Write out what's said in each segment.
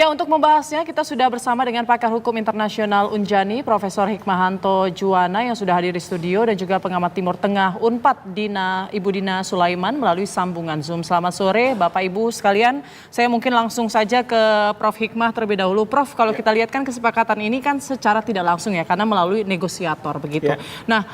Ya, untuk membahasnya kita sudah bersama dengan pakar hukum internasional Unjani, Profesor Hikmahanto Juwana yang sudah hadir di studio dan juga pengamat Timur Tengah Unpad Ibu Dina Sulaiman melalui sambungan Zoom. Selamat sore Bapak Ibu sekalian. Saya mungkin langsung saja ke Prof Hikmah terlebih dahulu. Prof, kalau kita lihat kan kesepakatan ini kan secara tidak langsung ya karena melalui negosiator begitu. Nah,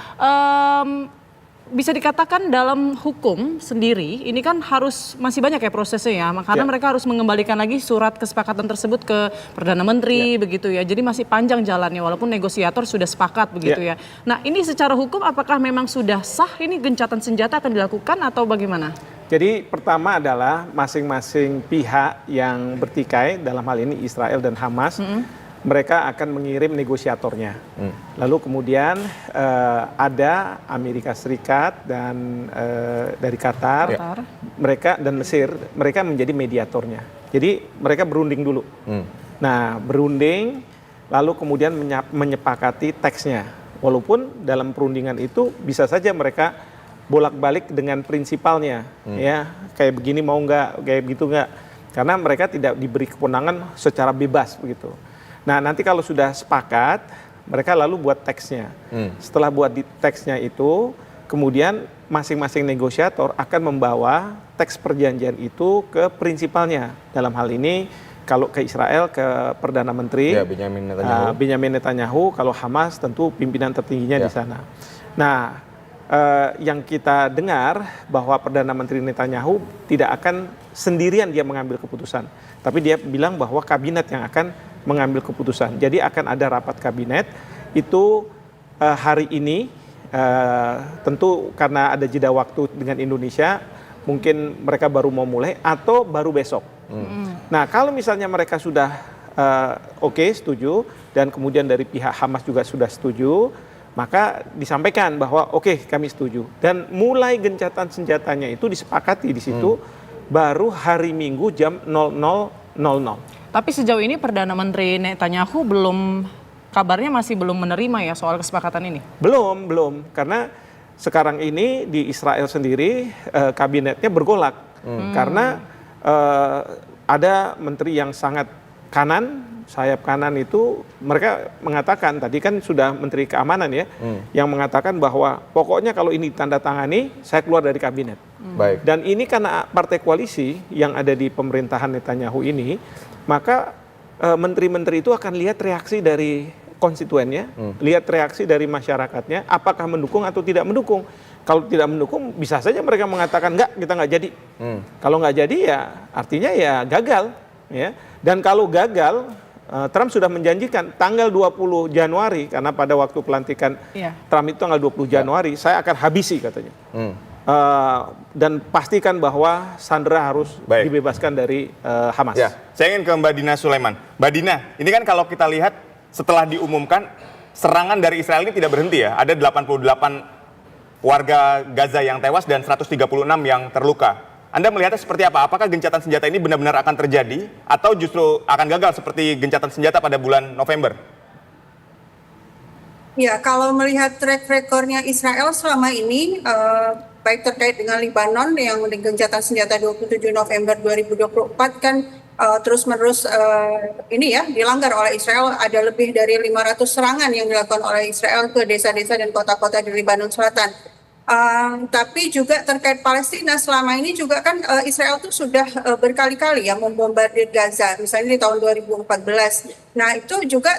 bisa dikatakan dalam hukum sendiri ini kan harus masih banyak ya prosesnya ya, karena mereka harus mengembalikan lagi surat kesepakatan tersebut ke Perdana Menteri begitu ya. Jadi masih panjang jalannya walaupun negosiator sudah sepakat begitu ya. Nah, ini secara hukum apakah memang sudah sah ini gencatan senjata akan dilakukan atau bagaimana? Jadi pertama adalah masing-masing pihak yang bertikai, dalam hal ini Israel dan Hamas, mereka akan mengirim negosiatornya. Lalu kemudian ada Amerika Serikat dan dari Qatar, mereka dan Mesir, mereka menjadi mediatornya. Jadi mereka berunding dulu. Nah, berunding, lalu kemudian menyepakati teksnya. Walaupun dalam perundingan itu bisa saja mereka bolak-balik dengan prinsipalnya, ya kayak begini mau nggak, kayak begitu nggak, karena mereka tidak diberi kewenangan secara bebas begitu. Nah, nanti kalau sudah sepakat, mereka lalu buat teksnya. Setelah buat di teksnya itu, kemudian masing-masing negosiator akan membawa teks perjanjian itu ke prinsipalnya. Dalam hal ini, kalau ke Israel, ke Perdana Menteri, Benyamin Netanyahu, kalau Hamas tentu pimpinan tertingginya di sana. Nah, yang kita dengar bahwa Perdana Menteri Netanyahu tidak akan sendirian dia mengambil keputusan. Tapi dia bilang bahwa kabinet yang akan mengambil keputusan. Jadi akan ada rapat kabinet itu hari ini, tentu karena ada jeda waktu dengan Indonesia, mungkin mereka baru mau mulai atau baru besok. Nah, kalau misalnya mereka sudah oke, setuju, dan kemudian dari pihak Hamas juga sudah setuju, maka disampaikan bahwa oke, kami setuju. Dan mulai gencatan senjatanya itu disepakati di situ, baru hari Minggu jam 00.00. Tapi sejauh ini Perdana Menteri Netanyahu kabarnya masih belum menerima ya soal kesepakatan ini? Belum. Karena sekarang ini di Israel sendiri kabinetnya bergolak. Karena ada menteri yang sangat kanan, sayap kanan itu, mereka mengatakan, tadi kan sudah Menteri Keamanan ya, yang mengatakan bahwa pokoknya kalau ini tanda tangani, saya keluar dari kabinet. Baik. Dan ini karena partai koalisi yang ada di pemerintahan Netanyahu ini, maka menteri-menteri itu akan lihat reaksi dari konstituennya, lihat reaksi dari masyarakatnya, apakah mendukung atau tidak mendukung. Kalau tidak mendukung, bisa saja mereka mengatakan enggak, kita nggak jadi. Kalau nggak jadi ya artinya ya gagal. Ya. Dan kalau gagal, Trump sudah menjanjikan tanggal 20 Januari, karena pada waktu pelantikan Trump itu tanggal 20 Januari, saya akan habisi katanya. Dan pastikan bahwa Sandra harus dibebaskan dari Hamas. Ya, saya ingin ke Mbak Dina Sulaiman. Mbak Dina, ini kan kalau kita lihat setelah diumumkan, serangan dari Israel ini tidak berhenti ya. Ada 88 warga Gaza yang tewas dan 136 yang terluka. Anda melihatnya seperti apa? Apakah gencatan senjata ini benar-benar akan terjadi atau justru akan gagal seperti gencatan senjata pada bulan November? Ya, kalau melihat track recordnya Israel selama ini, baik terkait dengan Lebanon yang gencatan senjata 27 November 2024 kan terus-menerus ini ya dilanggar oleh Israel. Ada lebih dari 500 serangan yang dilakukan oleh Israel ke desa-desa dan kota-kota di Lebanon Selatan. Tapi juga terkait Palestina, selama ini juga kan Israel tuh sudah berkali-kali ya membombardir Gaza, misalnya di tahun 2014. Nah, itu juga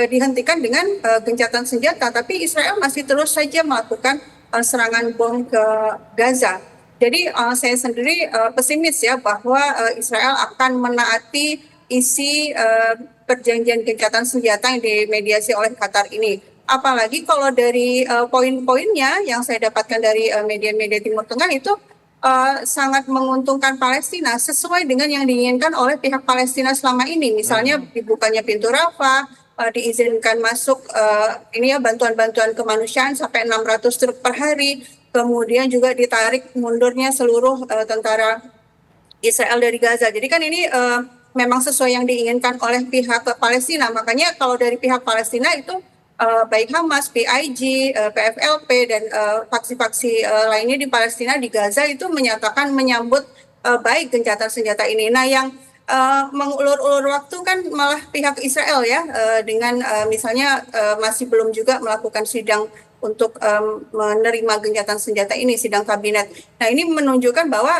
dihentikan dengan gencatan senjata, tapi Israel masih terus saja melakukan serangan bom ke Gaza. Jadi saya sendiri pesimis ya bahwa Israel akan menaati isi perjanjian gencatan senjata yang dimediasi oleh Qatar ini. Apalagi kalau dari poin-poinnya yang saya dapatkan dari media-media Timur Tengah itu sangat menguntungkan Palestina sesuai dengan yang diinginkan oleh pihak Palestina selama ini. Misalnya dibukanya pintu Rafah, diizinkan masuk ini ya bantuan-bantuan kemanusiaan sampai 600 truk per hari. Kemudian juga ditarik mundurnya seluruh tentara Israel dari Gaza. Jadi kan ini memang sesuai yang diinginkan oleh pihak Palestina. Makanya kalau dari pihak Palestina itu baik Hamas, PIG, PFLP, dan faksi-faksi lainnya di Palestina, di Gaza itu menyatakan menyambut baik gencatan senjata ini. Nah, yang mengulur-ulur waktu kan malah pihak Israel ya, dengan misalnya masih belum juga melakukan sidang untuk menerima gencatan senjata ini, sidang kabinet. Nah, ini menunjukkan bahwa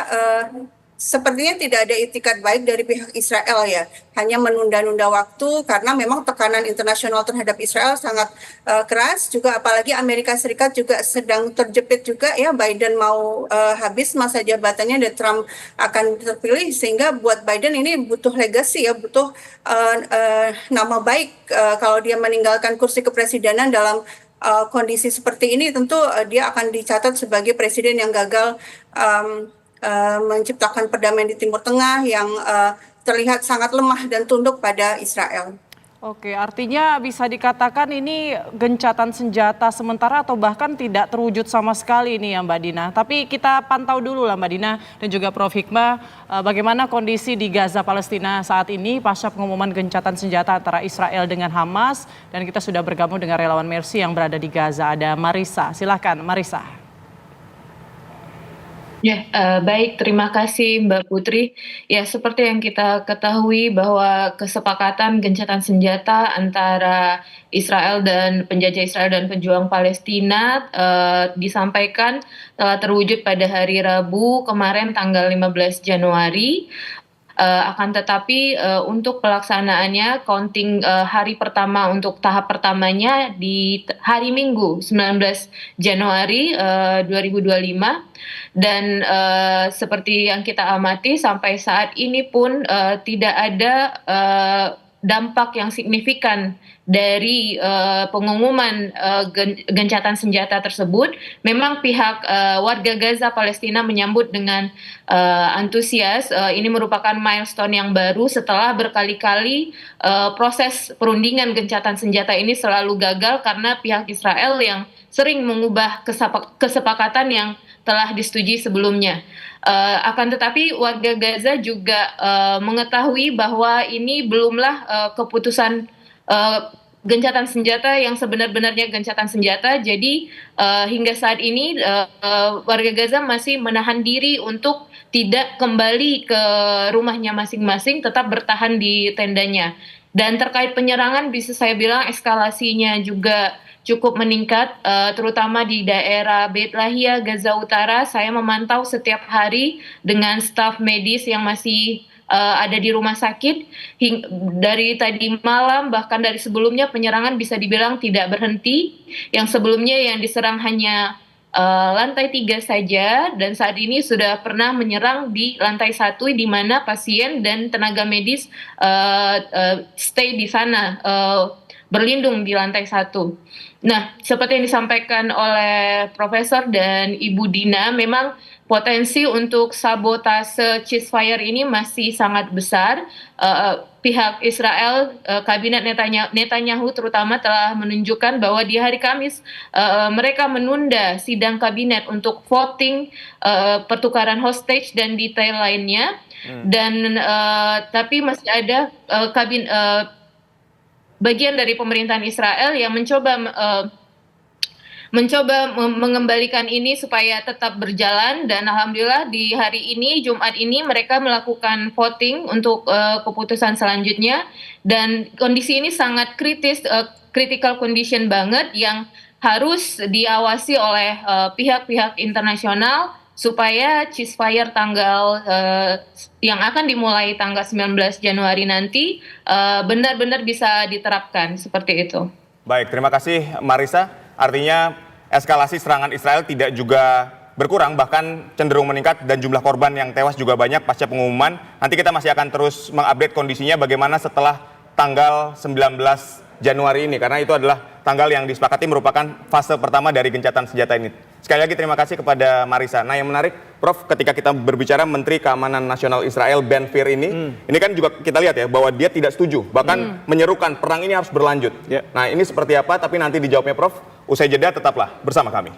sepertinya tidak ada itikat baik dari pihak Israel ya, hanya menunda-nunda waktu karena memang tekanan internasional terhadap Israel sangat keras, juga apalagi Amerika Serikat juga sedang terjepit juga ya, Biden mau habis masa jabatannya dan Trump akan terpilih, sehingga buat Biden ini butuh legacy ya, butuh nama baik kalau dia meninggalkan kursi kepresidenan dalam kondisi seperti ini, tentu dia akan dicatat sebagai presiden yang gagal menciptakan perdamaian di Timur Tengah yang terlihat sangat lemah dan tunduk pada Israel. Oke, artinya bisa dikatakan ini gencatan senjata sementara atau bahkan tidak terwujud sama sekali ini ya Mbak Dina. Tapi kita pantau dulu lah Mbak Dina dan juga Prof. Hikmah, bagaimana kondisi di Gaza Palestina saat ini pasca pengumuman gencatan senjata antara Israel dengan Hamas. Dan kita sudah bergabung dengan relawan Mercy yang berada di Gaza, ada Marisa. Silahkan Marisa. Ya, baik. Terima kasih Mbak Putri. Ya, seperti yang kita ketahui bahwa kesepakatan gencatan senjata antara Israel dan penjajah Israel dan pejuang Palestina disampaikan telah terwujud pada hari Rabu kemarin tanggal 15 Januari. Akan tetapi untuk pelaksanaannya counting hari pertama untuk tahap pertamanya di hari Minggu 19 Januari 2025 dan seperti yang kita amati sampai saat ini pun tidak ada dampak yang signifikan dari pengumuman gencatan senjata tersebut. Memang pihak warga Gaza Palestina menyambut dengan antusias. Ini merupakan milestone yang baru setelah berkali-kali proses perundingan gencatan senjata ini selalu gagal karena pihak Israel yang sering mengubah kesepakatan yang telah disetujui sebelumnya. Akan tetapi warga Gaza juga mengetahui bahwa ini belumlah keputusan gencatan senjata yang sebenar-benarnya gencatan senjata. Jadi hingga saat ini warga Gaza masih menahan diri untuk tidak kembali ke rumahnya masing-masing, tetap bertahan di tendanya. Dan terkait penyerangan bisa saya bilang eskalasinya juga cukup meningkat, terutama di daerah Beit Lahia, Gaza Utara. Saya memantau setiap hari dengan staf medis yang masih ada di rumah sakit. Dari tadi malam, bahkan dari sebelumnya penyerangan bisa dibilang tidak berhenti. Yang sebelumnya yang diserang hanya lantai 3 saja, dan saat ini sudah pernah menyerang di lantai 1 di mana pasien dan tenaga medis stay di sana, berlindung di lantai 1. Nah, seperti yang disampaikan oleh Profesor dan Ibu Dina, memang potensi untuk sabotase ceasefire ini masih sangat besar. Pihak Israel, kabinet Netanyahu terutama telah menunjukkan bahwa di hari Kamis mereka menunda sidang kabinet untuk voting pertukaran hostage dan detail lainnya. Dan tapi masih ada bagian dari pemerintahan Israel yang mencoba mengembalikan ini supaya tetap berjalan, dan alhamdulillah di hari ini, Jumat ini, mereka melakukan voting untuk keputusan selanjutnya, dan kondisi ini sangat kritis, critical condition banget yang harus diawasi oleh pihak-pihak internasional supaya ceasefire tanggal yang akan dimulai tanggal 19 Januari nanti benar-benar bisa diterapkan seperti itu. Baik, terima kasih Marisa. Artinya eskalasi serangan Israel tidak juga berkurang, bahkan cenderung meningkat, dan jumlah korban yang tewas juga banyak pasca pengumuman. Nanti kita masih akan terus mengupdate kondisinya bagaimana setelah tanggal 19 Januari ini, karena itu adalah tanggal yang disepakati merupakan fase pertama dari gencatan senjata ini. Sekali lagi terima kasih kepada Marisa. Nah, yang menarik, Prof, ketika kita berbicara Menteri Keamanan Nasional Israel Ben-Gvir ini kan juga kita lihat ya bahwa dia tidak setuju, bahkan menyerukan perang ini harus berlanjut. Nah, ini seperti apa? Tapi nanti dijawabnya Prof. Usai jeda, tetaplah bersama kami.